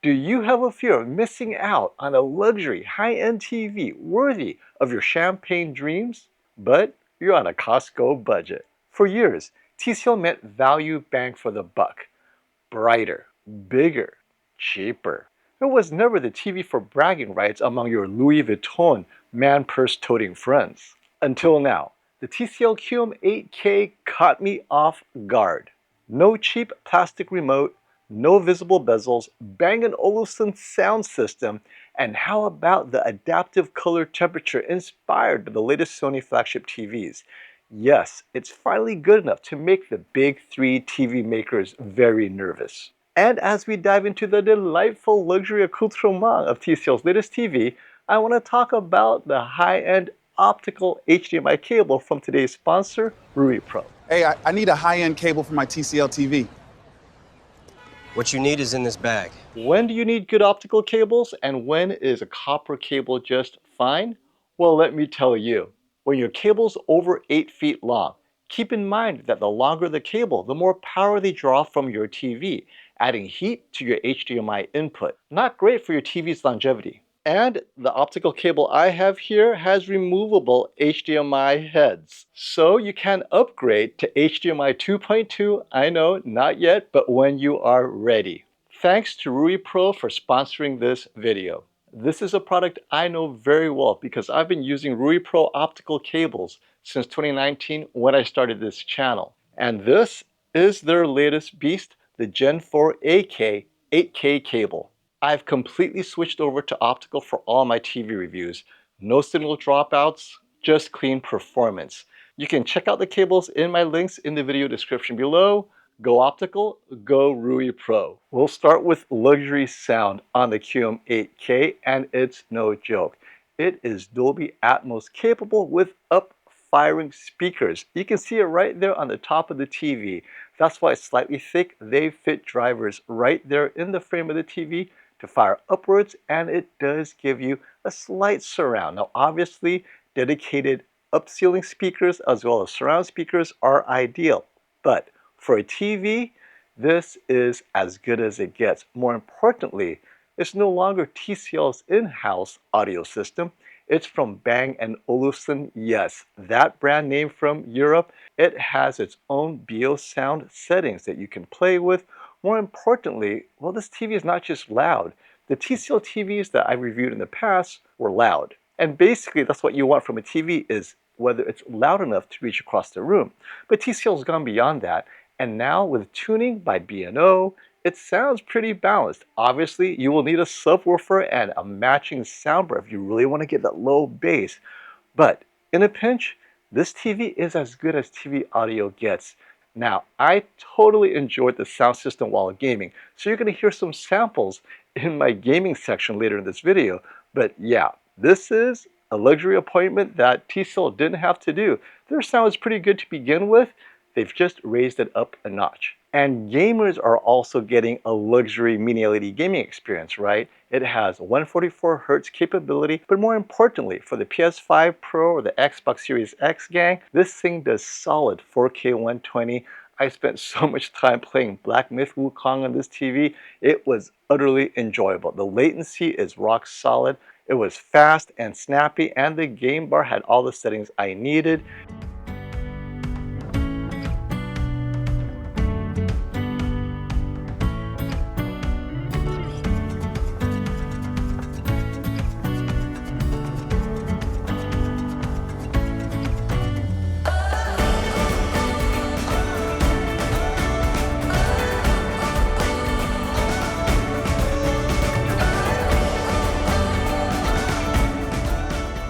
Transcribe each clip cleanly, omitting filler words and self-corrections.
Do you have a fear of missing out on a luxury high-end TV worthy of your champagne dreams? But you're on a Costco budget. For years, TCL meant value bang for the buck. Brighter, bigger, cheaper. It was never the TV for bragging rights among your Louis Vuitton man purse toting friends. Until now, the TCL QM8K caught me off guard. No cheap plastic remote, no visible bezels, Bang & Olufsen sound system, and how about the adaptive color temperature inspired by the latest Sony flagship TVs? Yes, it's finally good enough to make the big three TV makers very nervous. And as we dive into the delightful luxury accoutrement of TCL's latest TV, I want to talk about the high-end optical HDMI cable from today's sponsor, RuiPro. Hey, I need a high-end cable for my TCL TV. What you need is in this bag. When do you need good optical cables, and when is a copper cable just fine? Well, let me tell you. When your cable's over 8 feet long, keep in mind that the longer the cable, the more power they draw from your TV, adding heat to your HDMI input. Not great for your TV's longevity. And the optical cable I have here has removable HDMI heads. So you can upgrade to HDMI 2.2, I know, not yet, but when you are ready. Thanks to RuiPro for sponsoring this video. This is a product I know very well because I've been using RuiPro optical cables since 2019 when I started this channel. And this is their latest beast, the Gen 4 AK 8K cable. I've completely switched over to optical for all my TV reviews. No signal dropouts, just clean performance. You can check out the cables in my links in the video description below. Go optical, go RuiPro. We'll start with luxury sound on the QM8K, and it's no joke. It is Dolby Atmos capable with up-firing speakers. You can see it right there on the top of the TV. That's why it's slightly thick. They fit drivers right there in the frame of the TV to fire upwards, and it does give you a slight surround. Now, obviously, dedicated up-ceiling speakers as well as surround speakers are ideal, but for a TV, this is as good as it gets. More importantly, it's no longer TCL's in-house audio system. It's from Bang & Olufsen. Yes, that brand name from Europe. It has its own BO sound settings that you can play with. More importantly, well, this TV is not just loud. The TCL TVs that I reviewed in the past were loud. And basically, that's what you want from a TV, is whether it's loud enough to reach across the room. But TCL's gone beyond that. And now with tuning by B&O, it sounds pretty balanced. Obviously, you will need a subwoofer and a matching soundbar if you really want to get that low bass. But in a pinch, this TV is as good as TV audio gets. Now, I totally enjoyed the sound system while gaming, so you're going to hear some samples in my gaming section later in this video. But yeah, this is a luxury appointment that TCL didn't have to do. Their sound is pretty good to begin with. They've just raised it up a notch. And gamers are also getting a luxury mini LED gaming experience, right? It has 144 Hz capability, but more importantly, for the PS5 Pro or the Xbox Series X gang, this thing does solid 4K 120. I spent so much time playing Black Myth Wukong on this TV. It was utterly enjoyable. The latency is rock solid. It was fast and snappy, and the game bar had all the settings I needed.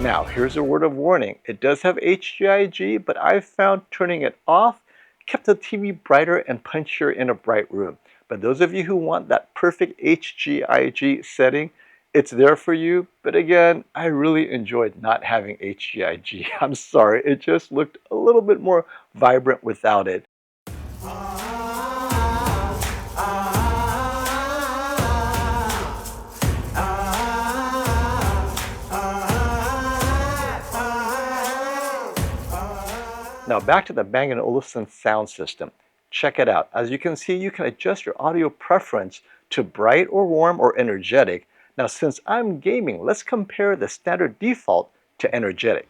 Now, here's a word of warning. It does have HGIG, but I've found turning it off kept the TV brighter and punchier in a bright room. But those of you who want that perfect HGIG setting, it's there for you. But again, I really enjoyed not having HGIG. I'm sorry, it just looked a little bit more vibrant without it. Now back to the Bang & Olufsen sound system. Check it out. As you can see, you can adjust your audio preference to bright or warm or energetic. Now since I'm gaming, let's compare the standard default to energetic.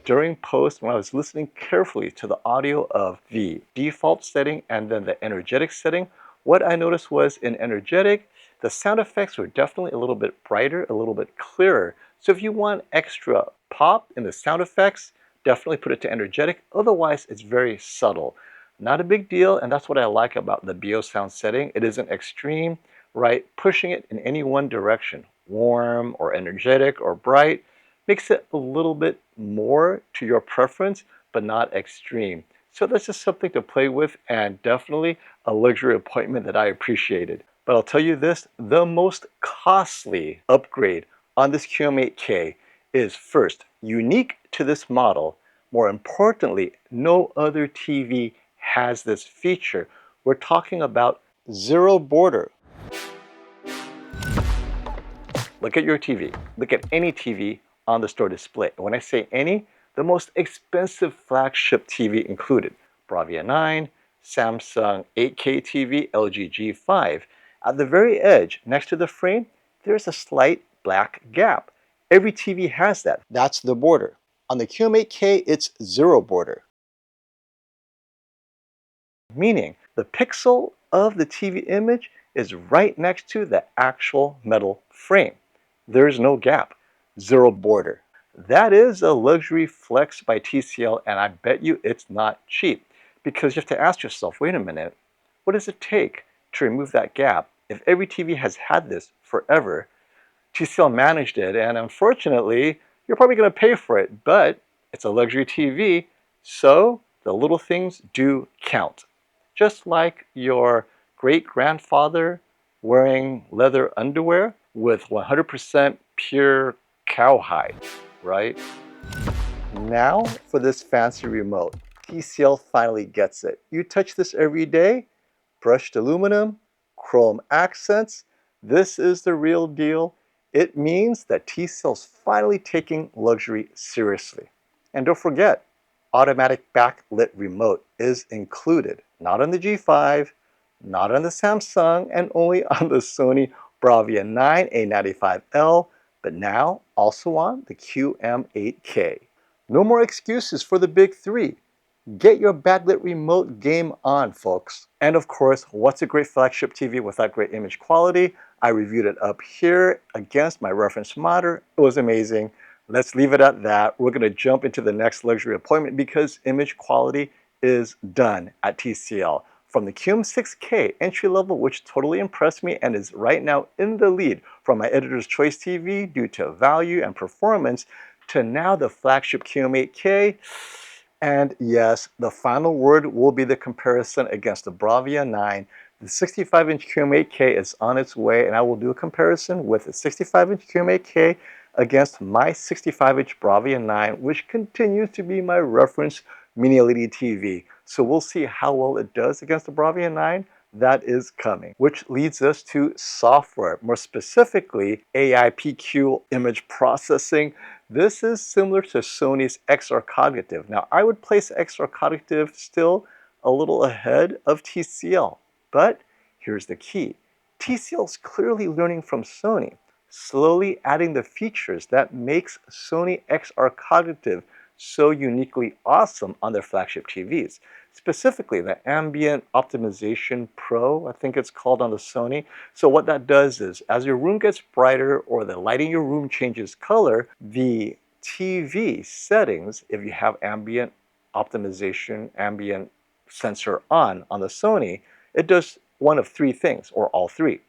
During post, when I was listening carefully to the audio of the default setting and then the energetic setting, what I noticed was in energetic, the sound effects were definitely a little bit brighter, a little bit clearer. So if you want extra pop in the sound effects, definitely put it to energetic. Otherwise, it's very subtle. Not a big deal, and that's what I like about the BO sound setting. It isn't extreme, right? Pushing it in any one direction, warm or energetic or bright, makes it a little bit more to your preference, but not extreme. So that's just something to play with and definitely a luxury appointment that I appreciated. But I'll tell you this, the most costly upgrade on this QM8K is first, unique to this model. More importantly, no other TV has this feature. We're talking about zero border. Look at your TV. Look at any TV on the store display. And when I say any, the most expensive flagship TV included. Bravia 9, Samsung 8K TV, LG G5. At the very edge, next to the frame, there's a slight black gap. Every TV has that. That's the border. On the QM8K, it's zero border. Meaning, the pixel of the TV image is right next to the actual metal frame. There's no gap, zero border. That is a luxury flex by TCL, and I bet you it's not cheap. Because you have to ask yourself, wait a minute, what does it take to remove that gap? If every TV has had this forever, TCL managed it, and unfortunately, you're probably going to pay for it, but it's a luxury TV, so the little things do count. Just like your great-grandfather wearing leather underwear with 100% pure cowhide, right? Now for this fancy remote. TCL finally gets it. You touch this every day, brushed aluminum, chrome accents. This is the real deal. It means that TCL's finally taking luxury seriously. And don't forget, automatic backlit remote is included. Not on the G5, not on the Samsung, and only on the Sony Bravia 9 A95L, but now also on the QM8K. No more excuses for the big three. Get your backlit remote game on, folks. And of course, what's a great flagship TV without great image quality? I reviewed it up here against my reference monitor. It was amazing. Let's leave it at that. We're going to jump into the next luxury appointment because image quality is done at TCL. From the QM6K entry level, which totally impressed me and is right now in the lead from my Editor's Choice TV due to value and performance, to now the flagship QM8K, And yes, the final word will be the comparison against the Bravia 9. The 65-inch QM8K is on its way, and I will do a comparison with the 65-inch QM8K against my 65-inch Bravia 9, which continues to be my reference mini LED TV. So we'll see how well it does against the Bravia 9. That is coming, which leads us to software, more specifically AI PQ image processing. This is similar to Sony's XR Cognitive. Now, I would place XR Cognitive still a little ahead of TCL, but here's the key. TCL is clearly learning from Sony, slowly adding the features that makes Sony XR Cognitive so uniquely awesome on their flagship TVs. Specifically, the Ambient Optimization Pro, I think it's called on the Sony. So what that does is, as your room gets brighter or the lighting in your room changes color, the TV settings, if you have ambient optimization, ambient sensor on the Sony, it does one of three things, or all three.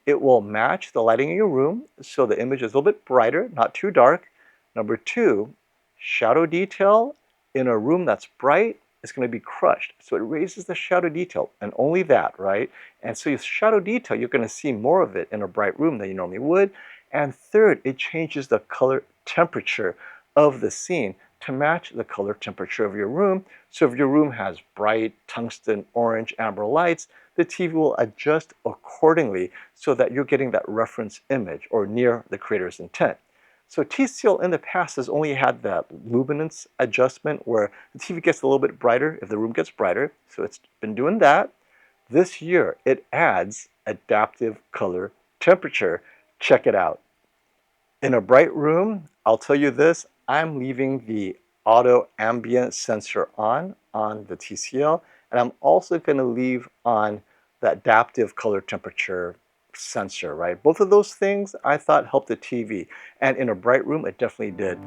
It will match the lighting in your room so the image is a little bit brighter, not too dark. Number two, shadow detail in a room that's bright is going to be crushed. So it raises the shadow detail, and only that, right? And so your shadow detail, you're going to see more of it in a bright room than you normally would. And third, it changes the color temperature of the scene to match the color temperature of your room. So if your room has bright tungsten, orange, amber lights, the TV will adjust accordingly so that you're getting that reference image or near the creator's intent. So TCL in the past has only had that luminance adjustment where the TV gets a little bit brighter if the room gets brighter. So it's been doing that. This year, it adds adaptive color temperature. Check it out. In a bright room, I'll tell you this, I'm leaving the auto ambient sensor on the TCL, and I'm also going to leave on the adaptive color temperature sensor, right? Both of those things I thought helped the TV, and in a bright room, it definitely did.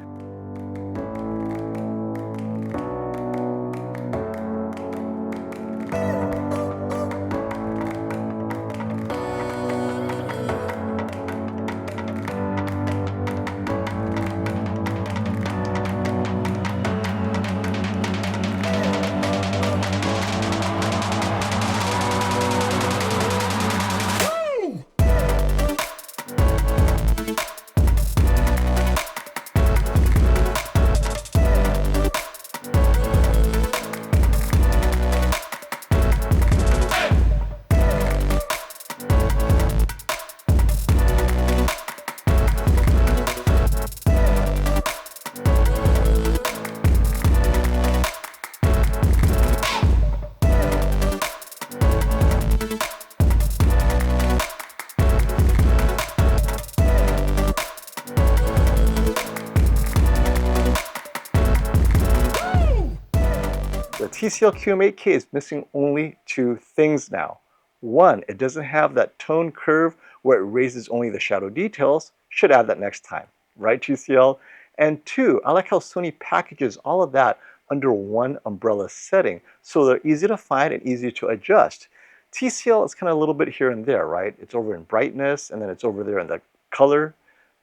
The TCL QM8K is missing only two things now. One, it doesn't have that tone curve where it raises only the shadow details. Should add that next time, right TCL? And two, I like how Sony packages all of that under one umbrella setting, so they're easy to find and easy to adjust. TCL is kind of a little bit here and there, right? It's over in brightness, and then it's over there in the color.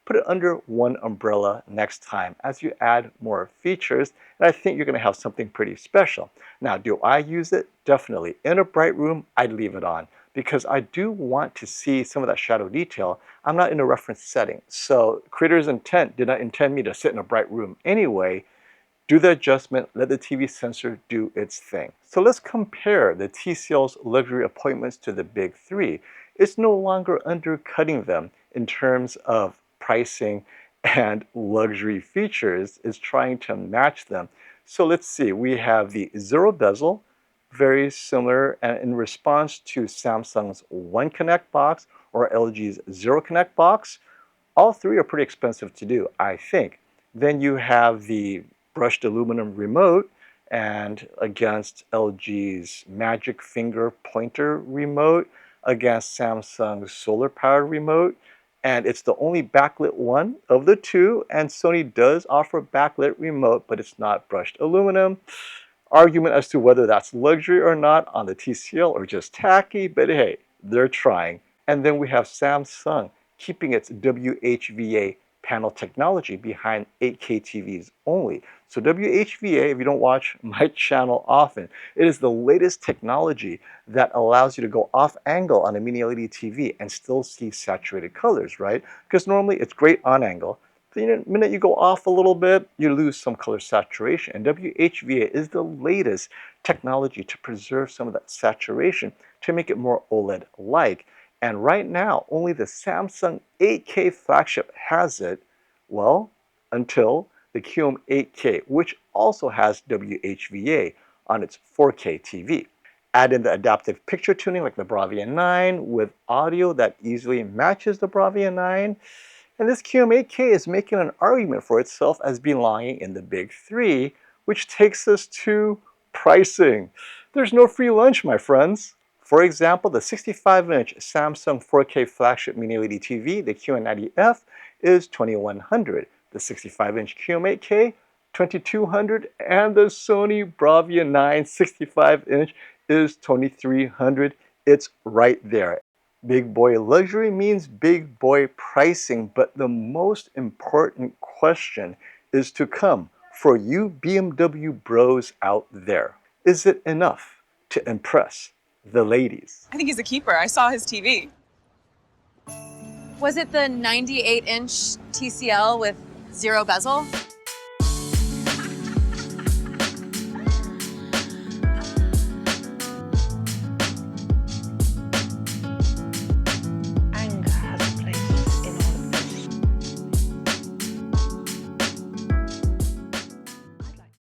Put it under one umbrella next time as you add more features, and I think you're going to have something pretty special. Now, do I use it? Definitely. In a bright room, I'd leave it on because I do want to see some of that shadow detail. I'm not in a reference setting, so creator's intent did not intend me to sit in a bright room anyway. Do the adjustment, let the TV sensor do its thing. So let's compare the TCL's luxury appointments to the big three. It's no longer undercutting them in terms of pricing and luxury features, is trying to match them. So let's see, we have the zero bezel, very similar, and in response to Samsung's One Connect box or LG's Zero Connect box. All three are pretty expensive to do, I think. Then you have the brushed aluminum remote, and against LG's Magic Finger Pointer remote, against Samsung's solar powered remote, and it's the only backlit one of the two, and Sony does offer backlit remote, but it's not brushed aluminum. Argument as to whether that's luxury or not on the TCL or just tacky, but hey, they're trying. And then we have Samsung keeping its WHVA panel technology behind 8K TVs only. So WHVA, if you don't watch my channel often, it is the latest technology that allows you to go off angle on a mini LED TV and still see saturated colors, right? Because normally it's great on angle. The minute you go off a little bit, you lose some color saturation. And WHVA is the latest technology to preserve some of that saturation to make it more OLED-like. And right now, only the Samsung 8K flagship has it, well, until the QM8K, which also has WHVA on its 4K TV. Add in the adaptive picture tuning like the Bravia 9 with audio that easily matches the Bravia 9. And this QM8K is making an argument for itself as belonging in the big three, which takes us to pricing. There's no free lunch, my friends. For example, the 65-inch Samsung 4K flagship mini LED TV, the QM90F, is $2,100. The 65-inch QM8K, $2,200, and the Sony Bravia 9 65-inch is $2,300. It's right there. Big boy luxury means big boy pricing, but the most important question is to come for you BMW bros out there. Is it enough to impress the ladies? I think he's a keeper. I saw his TV. Was it the 98-inch TCL with zero bezel?